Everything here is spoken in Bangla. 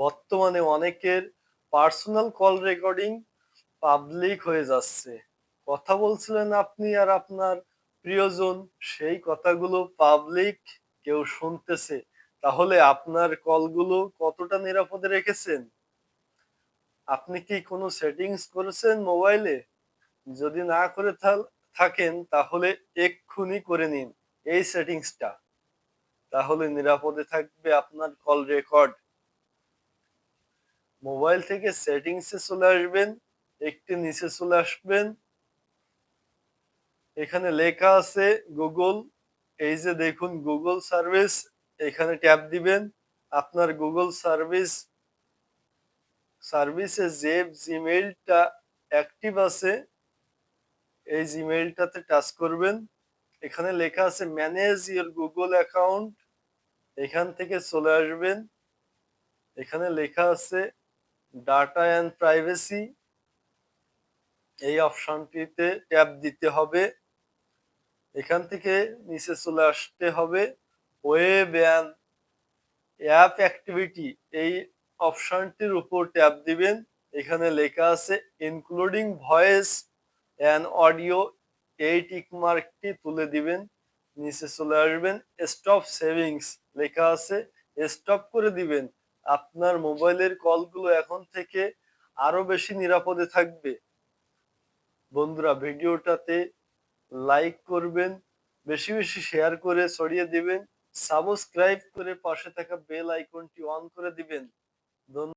বর্তমানে অনেকের পার্সোনাল কল রেকর্ডিং পাবলিক হয়ে যাচ্ছে। কথা বলছিলেন আপনি আর আপনার প্রিয়জন, সেই কথাগুলো পাবলিক কেউ শুনতেছে। তাহলে আপনার কলগুলো কতটা নিরাপদে রেখেছেন? আপনি কি কোনো সেটিংস করেছেন মোবাইলে? যদি না করে থাকেন তাহলে এক্ষুনি করে নিন এই সেটিংসটা। তাহলে নিরাপদে থাকবে আপনার কল রেকর্ড। মোবাইল থেকে সেটিংসে চলে আসবেন, একটু নিচে চলে আসবেন। এখানে লেখা আছে গুগল। এই যে দেখুন গুগল সার্ভিস, এখানে ট্যাপ দিবেন। আপনার গুগল সার্ভিসে যে জিমেইলটা অ্যাক্টিভ আছে এই জিমেইলটাতে টাচ করবেন। এখানে লেখা আছে ম্যানেজ ইওর গুগল অ্যাকাউন্ট। এখান থেকে চলে আসবেন। এখানে লেখা আছে ডাটা অ্যান্ড প্রাইভেসি। এই অপশনটিতে ট্যাপ দিতে হবে। এখান থেকে নিচে চলে আসতে হবে। ওয়েব অ্যান্ড অ্যাপ অ্যাক্টিভিটি, এই অপশনটির উপর ট্যাপ দিবেন। এখানে লেখা আছে ইনক্লুডিং ভয়েস অ্যান্ড অডিও, এই টিকমার্কটি তুলে দিবেন। নিচে চলে আসবেন, স্টপ সেভিংস লেখা আছে, স্টপ করে দিবেন। আপনার মোবাইলের কলগুলো এখন থেকে আরো বেশি নিরাপদে থাকবে। বন্ধুরা, ভিডিওটাতে লাইক করবেন, বেশি বেশি শেয়ার করে ছড়িয়ে দিবেন, সাবস্ক্রাইব করে পাশে থাকা বেল আইকনটি অন করে দিবেন। ধন্যবাদ।